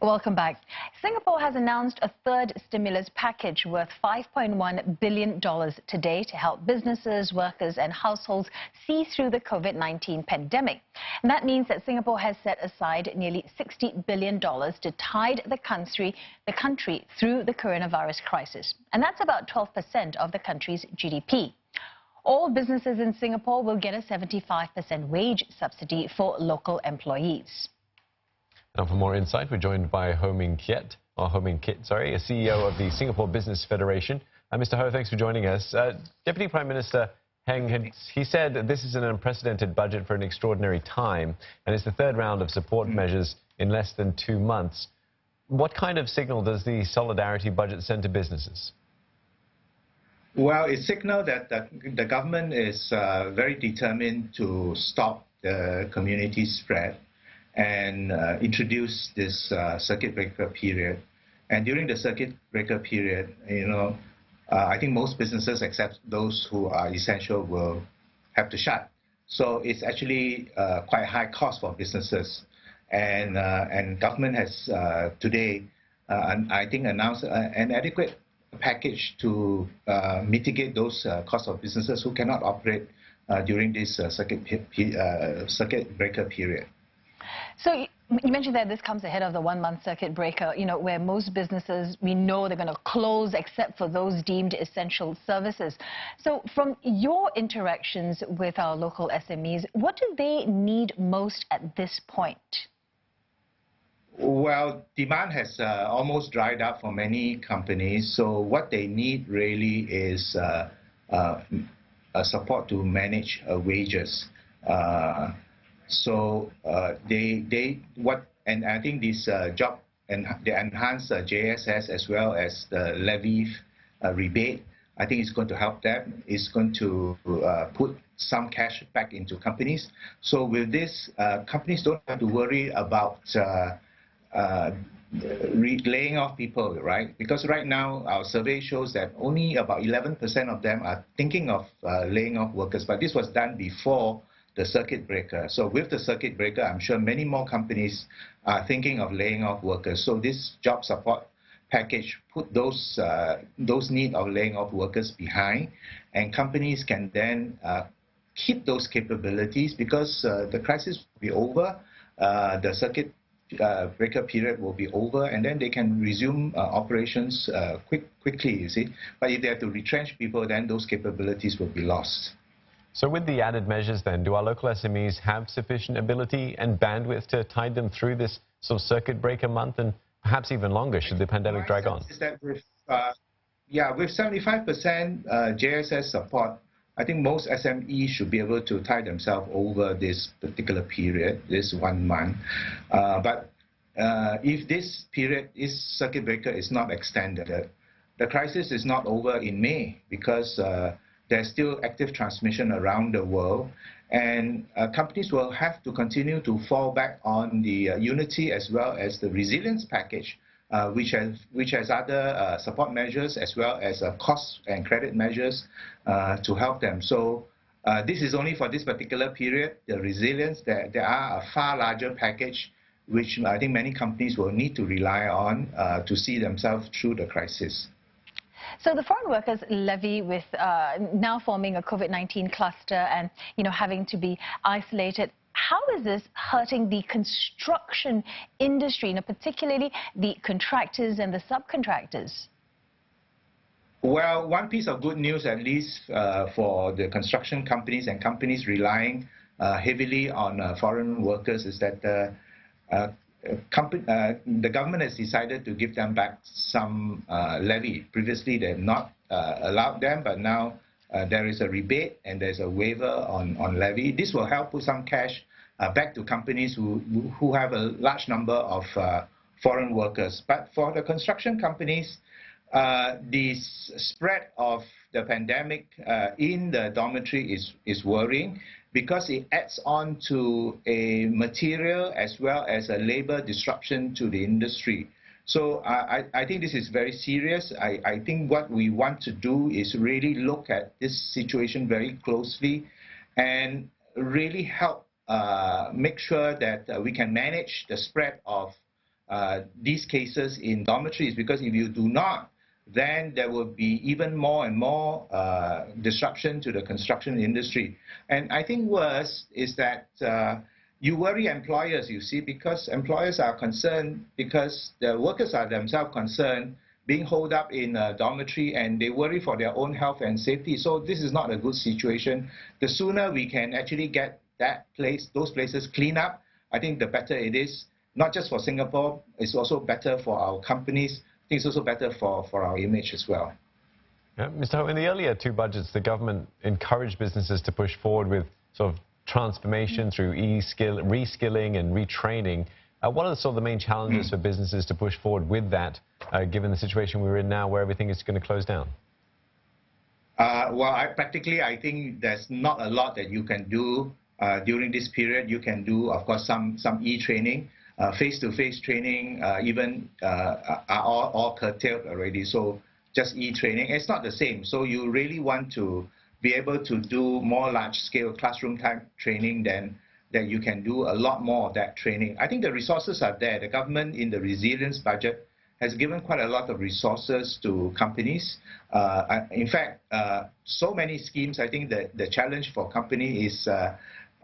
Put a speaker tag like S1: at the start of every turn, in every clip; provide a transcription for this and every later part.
S1: Welcome back. Singapore has announced a third stimulus package worth $5.1 billion today to help businesses, workers and households see through the COVID-19 pandemic. And that means that Singapore has set aside nearly $60 billion to tide the country through the coronavirus crisis. And that's about 12% of the country's GDP. All businesses in Singapore will get a 75% wage subsidy for local employees.
S2: Now for more insight, we're joined by Ho Meng Kit, a CEO of the Singapore Business Federation. Mr. Ho, thanks for joining us. Deputy Prime Minister Heng, he said that this is an unprecedented budget for an extraordinary time, and it's the third round of support measures in less than 2 months. What kind of signal does the solidarity budget send to businesses?
S3: Well, it signals that the government is very determined to stop the community spread and introduce this circuit breaker period. And during the circuit breaker period, I think most businesses, except those who are essential, will have to shut. So it's actually quite high cost for businesses. And government has today, I think, announced an adequate package to mitigate those costs of businesses who cannot operate during this circuit breaker period.
S1: So you mentioned that this comes ahead of the 1-month circuit breaker, where most businesses, we know they're going to close except for those deemed essential services. So from your interactions with our local SMEs, what do they need most at this point?
S3: Well, demand has almost dried up for many companies. So what they need really is support to manage wages. And I think this job and the enhanced JSS as well as the levy rebate, I think it's going to help them. It's going to put some cash back into companies. So with this, companies don't have to worry about laying off people, right? Because right now our survey shows that only about 11% of them are thinking of laying off workers, but this was done before the circuit breaker. So with the circuit breaker, I'm sure many more companies are thinking of laying off workers. So this job support package put those need of laying off workers behind, and companies can then keep those capabilities because the crisis will be over, the circuit breaker period will be over, and then they can resume operations quickly, you see. But if they have to retrench people, then those capabilities will be lost.
S2: So with the added measures then, do our local SMEs have sufficient ability and bandwidth to tide them through this sort of circuit breaker month and perhaps even longer should the pandemic drag on?
S3: Is that with 75% JSS support, I think most SMEs should be able to tide themselves over this particular period, this 1 month. But if this period, this circuit breaker is not extended, the crisis is not over in May because there's still active transmission around the world, and companies will have to continue to fall back on the unity as well as the resilience package, which has other support measures as well as cost and credit measures to help them. So this is only for this particular period. The resilience, there are a far larger package which I think many companies will need to rely on to see themselves through the crisis.
S1: So the foreign workers levy, with now forming a COVID-19 cluster and having to be isolated, how is this hurting the construction industry, particularly the contractors and the subcontractors?
S3: Well, one piece of good news, at least for the construction companies and companies relying heavily on foreign workers, is that the government has decided to give them back some levy. Previously, they have not allowed them, but now there is a rebate and there's a waiver on levy. This will help put some cash back to companies who have a large number of foreign workers. But for the construction companies, the spread of the pandemic in the dormitory is worrying, because it adds on to a material as well as a labor disruption to the industry. So I think this is very serious. I think what we want to do is really look at this situation very closely and really help make sure that we can manage the spread of these cases in dormitories, because if you do not, then there will be even more and more disruption to the construction industry. And I think worse is that you worry employers, you see, because employers are concerned because the workers are themselves concerned being holed up in a dormitory, and they worry for their own health and safety. So this is not a good situation. The sooner we can actually get those places cleaned up, I think the better it is, not just for Singapore, it's also better for our companies. I think it's also better for our image as well.
S2: Yeah, Mr. Ho, in the earlier two budgets, the government encouraged businesses to push forward with sort of transformation through reskilling and retraining. What are the main challenges for businesses to push forward with that, given the situation we're in now where everything is going to close down?
S3: Well, practically, I think there's not a lot that you can do during this period. You can do, of course, some e-training. Face-to-face training even are all curtailed already. So just e-training, it's not the same. So you really want to be able to do more large-scale classroom-type training, then that you can do a lot more of that training. I think the resources are there. The government in the resilience budget has given quite a lot of resources to companies. In fact, so many schemes, I think that the challenge for company is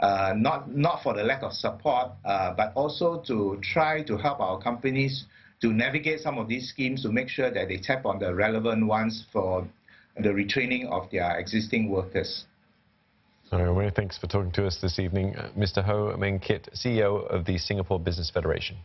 S3: not for the lack of support, but also to try to help our companies to navigate some of these schemes to make sure that they tap on the relevant ones for the retraining of their existing workers.
S2: All right, many thanks for talking to us this evening, Mr. Ho Meng Kit, CEO of the Singapore Business Federation.